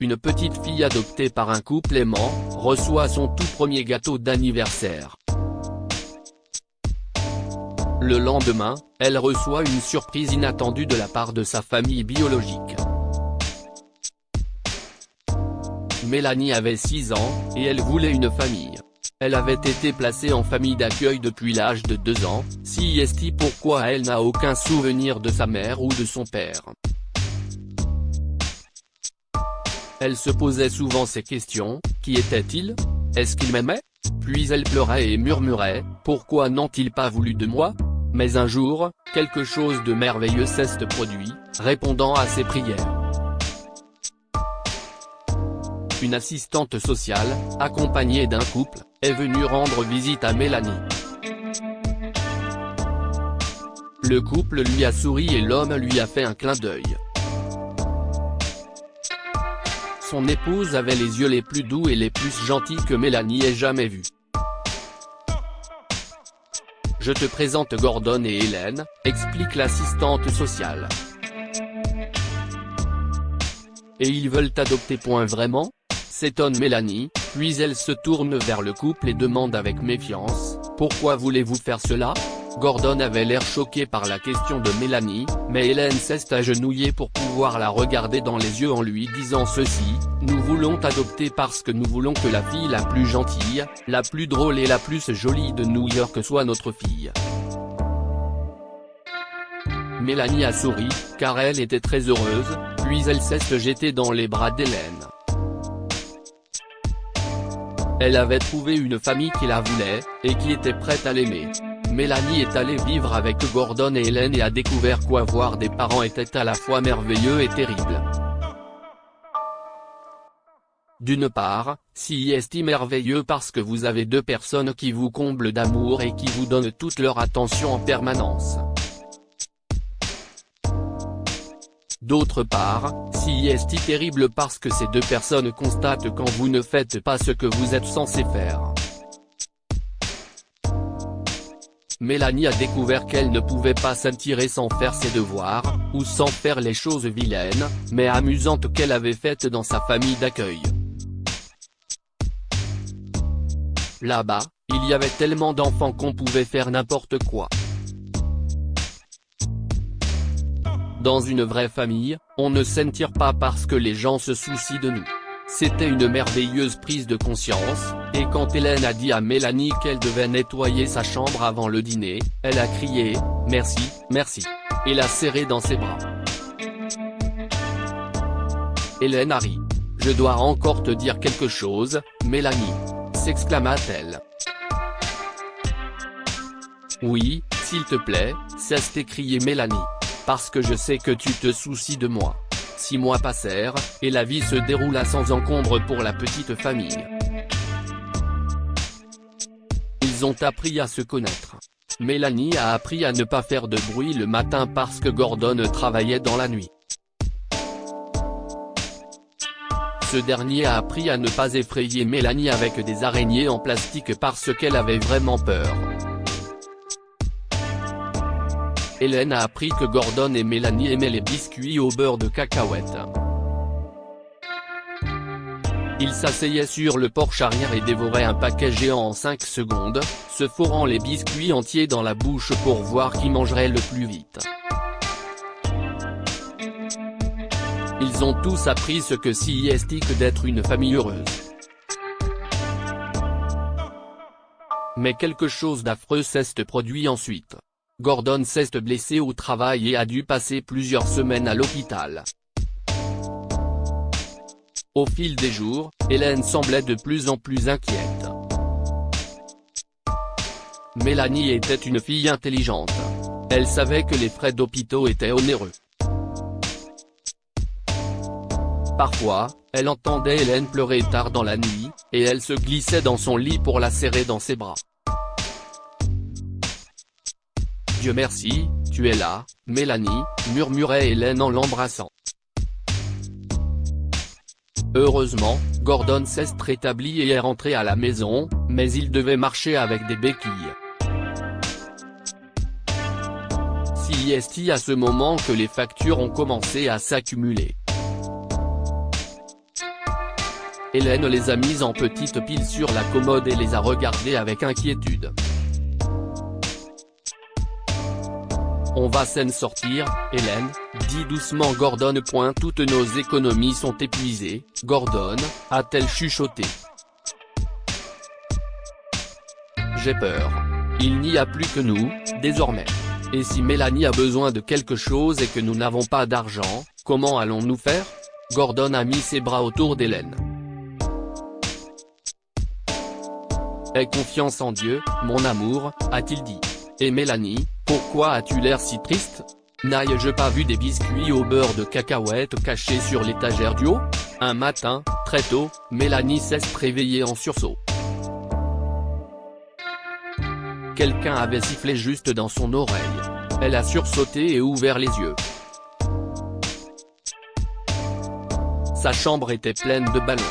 une petite fille adoptée par un couple aimant, reçoit son tout premier gâteau d'anniversaire. Le lendemain, elle reçoit une surprise inattendue de la part de sa famille biologique. Mélanie avait 6 ans, et elle voulait une famille. Elle avait été placée en famille d'accueil depuis l'âge de 2 ans, CIST pourquoi elle n'a aucun souvenir de sa mère ou de son père. Elle se posait souvent ces questions, qui était-il? Est-ce qu'il m'aimait? Puis elle pleurait et murmurait, pourquoi n'ont-ils pas voulu de moi? Mais un jour, quelque chose de merveilleux s'est produit, répondant à ses prières. Une assistante sociale, accompagnée d'un couple, est venue rendre visite à Mélanie. Le couple lui a souri et l'homme lui a fait un clin d'œil. Son épouse avait les yeux les plus doux et les plus gentils que Mélanie ait jamais vus. Je te présente Gordon et Hélène, explique l'assistante sociale. Et ils veulent t'adopter. Vraiment? S'étonne Mélanie, puis elle se tourne vers le couple et demande avec méfiance, pourquoi voulez-vous faire cela? Gordon avait l'air choqué par la question de Mélanie, mais Hélène s'est agenouillée pour pouvoir la regarder dans les yeux en lui disant ceci, nous voulons t'adopter parce que nous voulons que la fille la plus gentille, la plus drôle et la plus jolie de New York soit notre fille. Mélanie a souri, car elle était très heureuse, puis elle s'est jetée dans les bras d'Hélène. Elle avait trouvé une famille qui la voulait, et qui était prête à l'aimer. Mélanie est allée vivre avec Gordon et Hélène et a découvert qu'avoir des parents était à la fois merveilleux et terrible. D'une part, CIST merveilleux parce que vous avez 2 personnes qui vous comblent d'amour et qui vous donnent toute leur attention en permanence. D'autre part, CIST terrible parce que ces 2 personnes constatent quand vous ne faites pas ce que vous êtes censé faire. Mélanie a découvert qu'elle ne pouvait pas s'en tirer sans faire ses devoirs, ou sans faire les choses vilaines, mais amusantes qu'elle avait faites dans sa famille d'accueil. Là-bas, il y avait tellement d'enfants qu'on pouvait faire n'importe quoi. Dans une vraie famille, on ne s'en tire pas parce que les gens se soucient de nous. C'était une merveilleuse prise de conscience, et quand Hélène a dit à Mélanie qu'elle devait nettoyer sa chambre avant le dîner, elle a crié « Merci, merci » et l'a serrée dans ses bras. Hélène a ri. « Je dois encore te dire quelque chose, Mélanie » s'exclama-t-elle. « Oui, s'il te plaît » s'est écriée Mélanie. « Parce que je sais que tu te soucies de moi. » 6 mois passèrent, et la vie se déroula sans encombre pour la petite famille. Ils ont appris à se connaître. Mélanie a appris à ne pas faire de bruit le matin parce que Gordon travaillait dans la nuit. Ce dernier a appris à ne pas effrayer Mélanie avec des araignées en plastique parce qu'elle avait vraiment peur. Hélène a appris que Gordon et Mélanie aimaient les biscuits au beurre de cacahuète. Ils s'asseyaient sur le porche arrière et dévoraient un paquet géant en 5 secondes, se forant les biscuits entiers dans la bouche pour voir qui mangerait le plus vite. Ils ont tous appris ce que CIST que d'être une famille heureuse. Mais quelque chose d'affreux s'est produit ensuite. Gordon s'est blessé au travail et a dû passer plusieurs semaines à l'hôpital. Au fil des jours, Hélène semblait de plus en plus inquiète. Mélanie était une fille intelligente. Elle savait que les frais d'hôpitaux étaient onéreux. Parfois, elle entendait Hélène pleurer tard dans la nuit, et elle se glissait dans son lit pour la serrer dans ses bras. « Dieu merci, tu es là, Mélanie » murmurait Hélène en l'embrassant. Heureusement, Gordon s'est rétabli et est rentré à la maison, mais il devait marcher avec des béquilles. CIST à ce moment que les factures ont commencé à s'accumuler. Hélène les a mises en petites piles sur la commode et les a regardées avec inquiétude. On va s'en sortir, Hélène, dit doucement Gordon. Toutes nos économies sont épuisées, Gordon, a-t-elle chuchoté. J'ai peur. Il n'y a plus que nous, désormais. Et si Mélanie a besoin de quelque chose et que nous n'avons pas d'argent, comment allons-nous faire? Gordon a mis ses bras autour d'Hélène. Aie confiance en Dieu, mon amour, a-t-il dit. Et Mélanie, pourquoi as-tu l'air si triste? N'ai-je pas vu des biscuits au beurre de cacahuètes cachés sur l'étagère du haut? Un matin, très tôt, Mélanie s'est réveillée en sursaut. Quelqu'un avait sifflé juste dans son oreille. Elle a sursauté et ouvert les yeux. Sa chambre était pleine de ballons.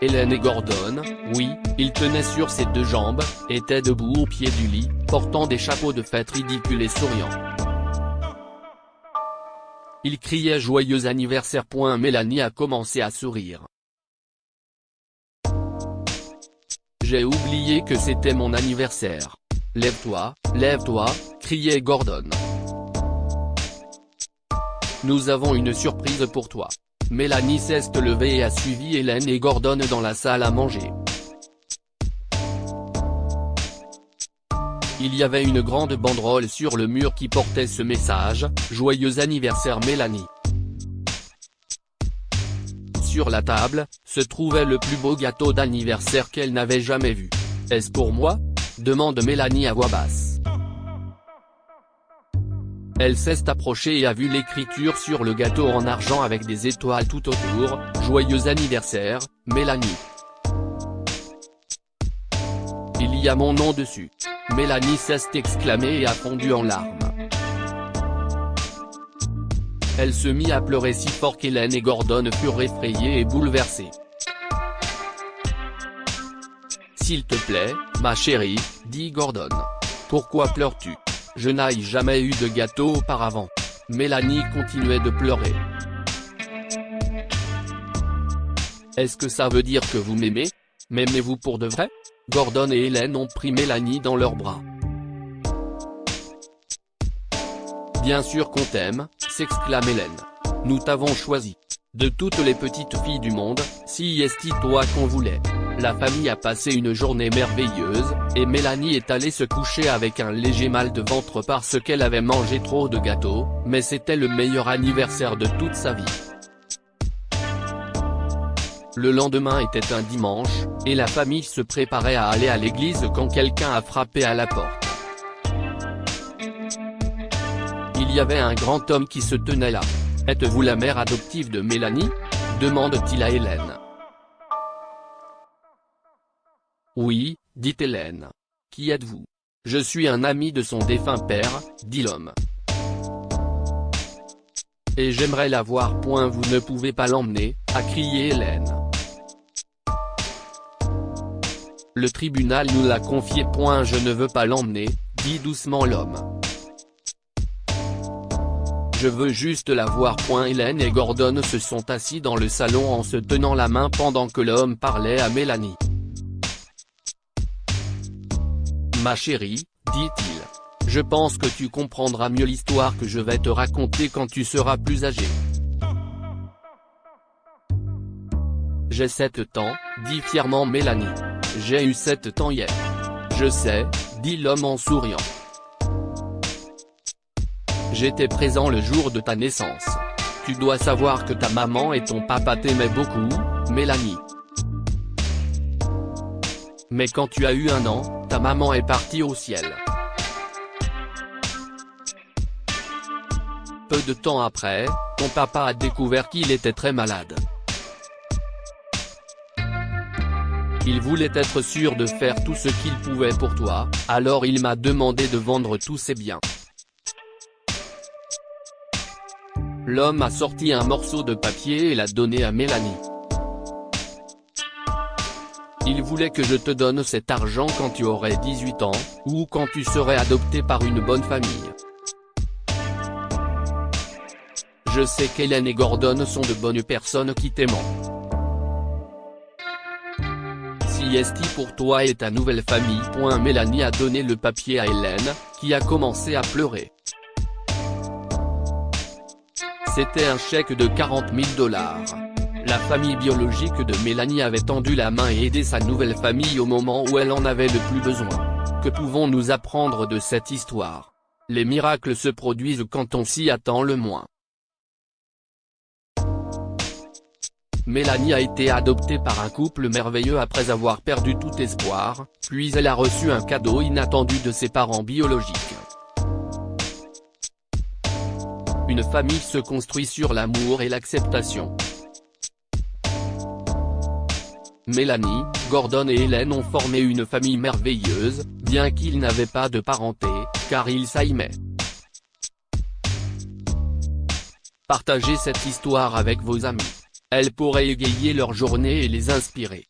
Hélène et Gordon, oui, ils tenaient sur ses deux jambes, étaient debout au pied du lit, portant des chapeaux de fête ridicules et souriants. Ils criaient joyeux anniversaire. Mélanie a commencé à sourire. J'ai oublié que c'était mon anniversaire. Lève-toi, criait Gordon. Nous avons une surprise pour toi. Mélanie s'est levée et a suivi Hélène et Gordon dans la salle à manger. Il y avait une grande banderole sur le mur qui portait ce message, « Joyeux anniversaire Mélanie ». Sur la table, se trouvait le plus beau gâteau d'anniversaire qu'elle n'avait jamais vu. « Est-ce pour moi ?» demande Mélanie à voix basse. Elle s'est approchée et a vu l'écriture sur le gâteau en argent avec des étoiles tout autour, « Joyeux anniversaire, Mélanie ». Il y a mon nom dessus. Mélanie s'est exclamée et a fondu en larmes. Elle se mit à pleurer si fort qu'Hélène et Gordon furent effrayés et bouleversés. S'il te plaît, ma chérie, dit Gordon. Pourquoi pleures-tu? Je n'ai jamais eu de gâteau auparavant. Mélanie continuait de pleurer. Est-ce que ça veut dire que vous m'aimez? M'aimez-vous pour de vrai? Gordon et Hélène ont pris Mélanie dans leurs bras. Bien sûr qu'on t'aime, s'exclame Hélène. Nous t'avons choisi. De toutes les petites filles du monde, si est-il toi qu'on voulait. La famille a passé une journée merveilleuse, et Mélanie est allée se coucher avec un léger mal de ventre parce qu'elle avait mangé trop de gâteaux, mais c'était le meilleur anniversaire de toute sa vie. Le lendemain était un dimanche, et la famille se préparait à aller à l'église quand quelqu'un a frappé à la porte. Il y avait un grand homme qui se tenait là. « Êtes-vous la mère adoptive de Mélanie ?» demande-t-il à Hélène. « Oui, dit Hélène. Qui êtes-vous ? » « Je suis un ami de son défunt père, dit l'homme. Et j'aimerais la voir. Vous ne pouvez pas l'emmener, a crié Hélène. Le tribunal nous l'a confié. Je ne veux pas l'emmener, dit doucement l'homme. Je veux juste la voir. Hélène et Gordon se sont assis dans le salon en se tenant la main pendant que l'homme parlait à Mélanie. Ma chérie, dit-il, je pense que tu comprendras mieux l'histoire que je vais te raconter quand tu seras plus âgée. J'ai 7 ans, dit fièrement Mélanie. J'ai eu 7 ans hier. Je sais, dit l'homme en souriant. J'étais présent le jour de ta naissance. Tu dois savoir que ta maman et ton papa t'aimaient beaucoup, Mélanie. Mais quand tu as eu 1 an, ta maman est partie au ciel. Peu de temps après, ton papa a découvert qu'il était très malade. Il voulait être sûr de faire tout ce qu'il pouvait pour toi, alors il m'a demandé de vendre tous ses biens. L'homme a sorti un morceau de papier et l'a donné à Mélanie. Il voulait que je te donne cet argent quand tu aurais 18 ans, ou quand tu serais adopté par une bonne famille. Je sais qu'Hélène et Gordon sont de bonnes personnes qui t'aiment. Merci Esti pour toi et ta nouvelle famille. Mélanie a donné le papier à Hélène, qui a commencé à pleurer. C'était un chèque de 40 000 $. La famille biologique de Mélanie avait tendu la main et aidé sa nouvelle famille au moment où elle en avait le plus besoin. Que pouvons-nous apprendre de cette histoire? Les miracles se produisent quand on s'y attend le moins. Mélanie a été adoptée par un couple merveilleux après avoir perdu tout espoir, puis elle a reçu un cadeau inattendu de ses parents biologiques. Une famille se construit sur l'amour et l'acceptation. Mélanie, Gordon et Hélène ont formé une famille merveilleuse, bien qu'ils n'avaient pas de parenté, car ils s'aimaient. Partagez cette histoire avec vos amis. Elle pourrait égayer leur journée et les inspirer.